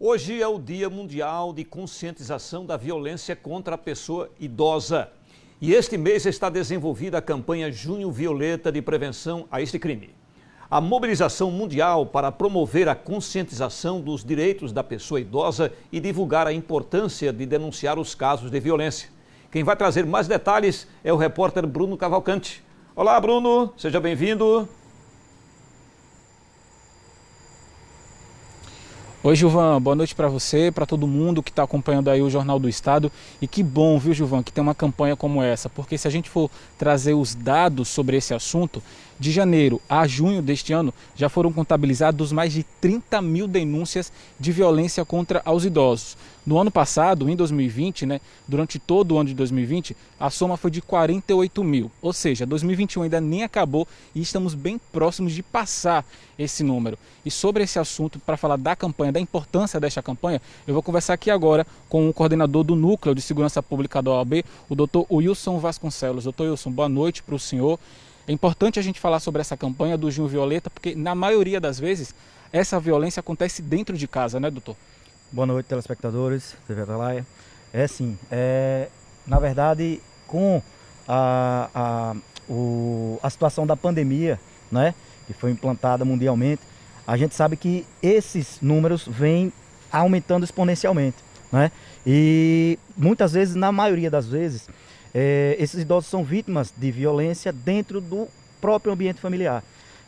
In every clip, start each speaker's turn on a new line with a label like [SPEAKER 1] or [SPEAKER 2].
[SPEAKER 1] Hoje é o Dia Mundial de Conscientização da Violência contra a Pessoa Idosa. E este mês está desenvolvida a campanha Junho Violeta de prevenção a este crime. A mobilização mundial para promover a conscientização dos direitos da pessoa idosa e divulgar a importância de denunciar os casos de violência. Quem vai trazer mais detalhes é o repórter Bruno Cavalcante. Olá, Bruno, seja bem-vindo.
[SPEAKER 2] Oi, Gilvan, boa noite para você, para todo mundo que está acompanhando aí o Jornal do Estado. E que bom, viu, Gilvan, que tem uma campanha como essa, porque se a gente for trazer os dados sobre esse assunto, de janeiro a junho deste ano, já foram contabilizados mais de 30 mil denúncias de violência contra os idosos. No ano passado, em 2020, durante todo o ano de 2020, a soma foi de 48 mil. Ou seja, 2021 ainda nem acabou e estamos bem próximos de passar esse número. E sobre esse assunto, para falar da campanha, da importância desta campanha, eu vou conversar aqui agora com o coordenador do Núcleo de Segurança Pública da OAB, o Dr. Wilson Vasconcelos. Dr. Wilson, boa noite para o senhor. É importante a gente falar sobre essa campanha do Junho Violeta, porque na maioria das vezes essa violência acontece dentro de casa, né, doutor?
[SPEAKER 3] Boa noite, telespectadores, TV Atalaia. Na verdade, com a situação da pandemia, né, que foi implantada mundialmente, a gente sabe que esses números vêm aumentando exponencialmente, né? E muitas vezes, na maioria das vezes, esses idosos são vítimas de violência dentro do próprio ambiente familiar,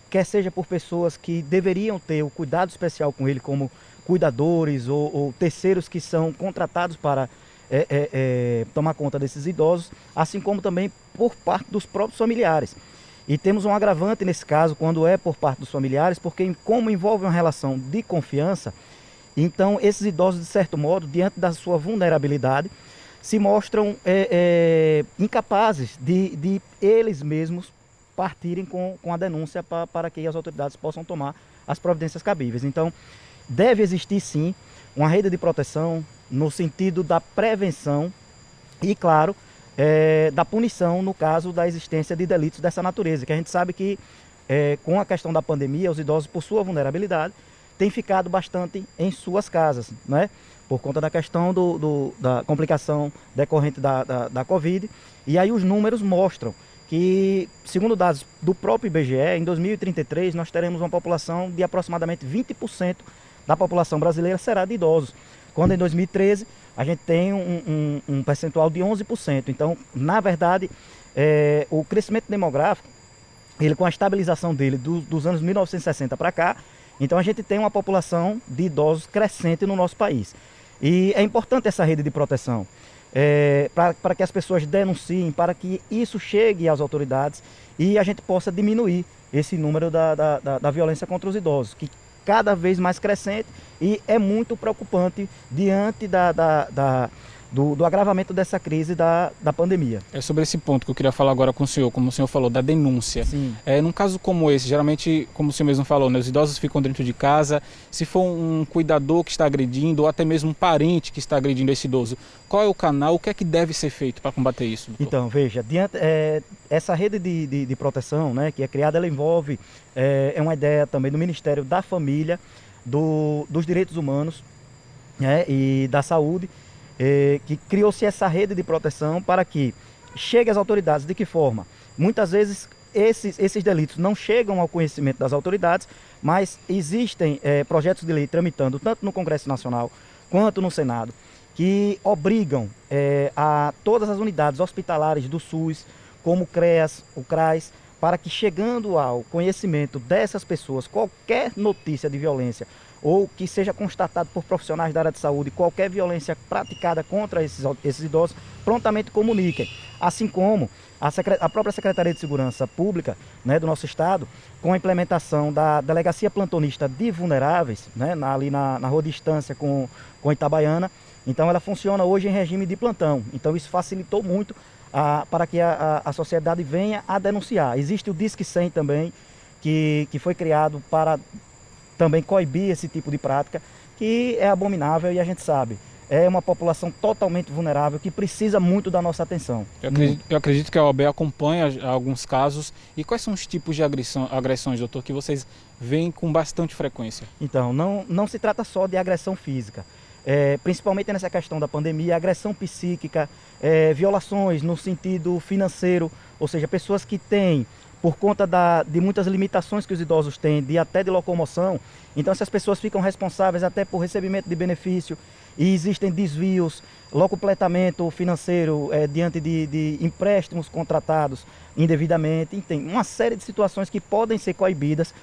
[SPEAKER 3] quer seja por pessoas que deveriam ter o cuidado especial com ele, como cuidadores ou terceiros que são contratados para tomar conta desses idosos, assim como também por parte dos próprios familiares. E temos um agravante nesse caso, quando é por parte dos familiares, porque como envolve uma relação de confiança, então esses idosos, de certo modo, diante da sua vulnerabilidade, se mostram incapazes de eles mesmos partirem com a denúncia para que as autoridades possam tomar as providências cabíveis. Então, deve existir sim uma rede de proteção no sentido da prevenção e, claro, da punição no caso da existência de delitos dessa natureza, que a gente sabe que com a questão da pandemia, os idosos, por sua vulnerabilidade, têm ficado bastante em suas casas, né? Por conta da questão da complicação decorrente da Covid. E aí os números mostram que, segundo dados do próprio IBGE, em 2033 nós teremos uma população de aproximadamente 20% da população brasileira será de idosos, quando em 2013 a gente tem um percentual de 11%. Então, na verdade, o crescimento demográfico, ele com a estabilização dele dos anos 1960 para cá, então a gente tem uma população de idosos crescente no nosso país. E é importante essa rede de proteção, para que as pessoas denunciem, para que isso chegue às autoridades e a gente possa diminuir esse número da violência contra os idosos, que cada vez mais crescente e é muito preocupante diante do agravamento dessa crise da pandemia.
[SPEAKER 2] É sobre esse ponto que eu queria falar agora com o senhor, como o senhor falou, da denúncia.
[SPEAKER 3] Sim.
[SPEAKER 2] Num caso como esse, geralmente, como o senhor mesmo falou, os idosos ficam dentro de casa. Se for um cuidador que está agredindo ou até mesmo um parente que está agredindo esse idoso, qual é o canal, o que é que deve ser feito para combater isso, doutor?
[SPEAKER 3] Então, veja, essa rede de proteção, né, que é criada, ela envolve, uma ideia também do Ministério da Família, dos Direitos Humanos, né, e da Saúde, que criou-se essa rede de proteção para que chegue às autoridades. De que forma? Muitas vezes esses delitos não chegam ao conhecimento das autoridades, mas existem projetos de lei tramitando tanto no Congresso Nacional quanto no Senado, que obrigam a todas as unidades hospitalares do SUS, como o CREAS, o CRAS, para que, chegando ao conhecimento dessas pessoas, qualquer notícia de violência ou que seja constatado por profissionais da área de saúde, qualquer violência praticada contra esses idosos, prontamente comuniquem. Assim como a própria Secretaria de Segurança Pública, né, do nosso estado, com a implementação da Delegacia Plantonista de Vulneráveis, né, ali na Rua Distância com Itabaiana. Então ela funciona hoje em regime de plantão. Então isso facilitou muito para que a sociedade venha a denunciar. Existe o Disque 100 também, que foi criado para também coibir esse tipo de prática, que é abominável e a gente sabe. é uma população totalmente vulnerável que precisa muito da nossa atenção.
[SPEAKER 2] Eu acredito que a OAB acompanha alguns casos. E quais são os tipos de agressões, doutor, que vocês veem com bastante frequência?
[SPEAKER 3] Então, não se trata só de agressão física. Principalmente nessa questão da pandemia, agressão psíquica, violações no sentido financeiro, ou seja, pessoas que têm, por conta de muitas limitações que os idosos têm, até de locomoção, então essas pessoas ficam responsáveis até por recebimento de benefício e existem desvios, locupletamento financeiro diante de empréstimos contratados indevidamente, tem uma série de situações que podem ser coibidas,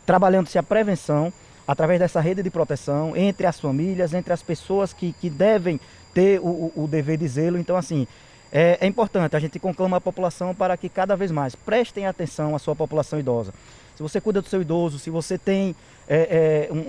[SPEAKER 3] trabalhando-se a prevenção, através dessa rede de proteção, entre as famílias, entre as pessoas que devem ter o dever de zelo. Então, assim, é importante, a gente conclama a população para que cada vez mais prestem atenção à sua população idosa. Se você cuida do seu idoso, se você tem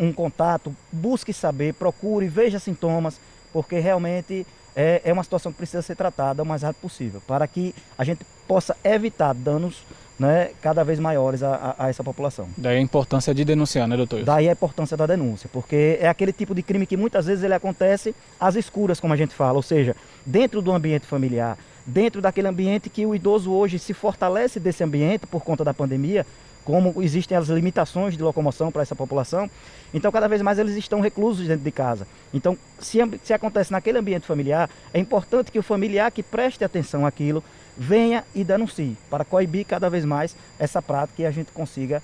[SPEAKER 3] um contato, busque saber, procure, veja sintomas, porque realmente é uma situação que precisa ser tratada o mais rápido possível, para que a gente possa evitar danos, né, cada vez maiores a essa população.
[SPEAKER 2] Daí a importância de denunciar, né, doutor?
[SPEAKER 3] Daí a importância da denúncia, porque é aquele tipo de crime que muitas vezes ele acontece às escuras, como a gente fala, ou seja, dentro do ambiente familiar, dentro daquele ambiente que o idoso hoje se fortalece desse ambiente por conta da pandemia, como existem as limitações de locomoção para essa população, então cada vez mais eles estão reclusos dentro de casa. Então, se acontece naquele ambiente familiar, é importante que o familiar que preste atenção àquilo venha e denuncie, para coibir cada vez mais essa prática e a gente consiga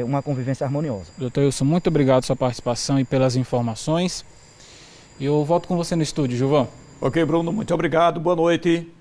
[SPEAKER 3] uma convivência harmoniosa.
[SPEAKER 2] Doutor Wilson, muito obrigado pela sua participação e pelas informações. Eu volto com você no estúdio, Gilvan.
[SPEAKER 1] Ok, Bruno, muito obrigado, boa noite.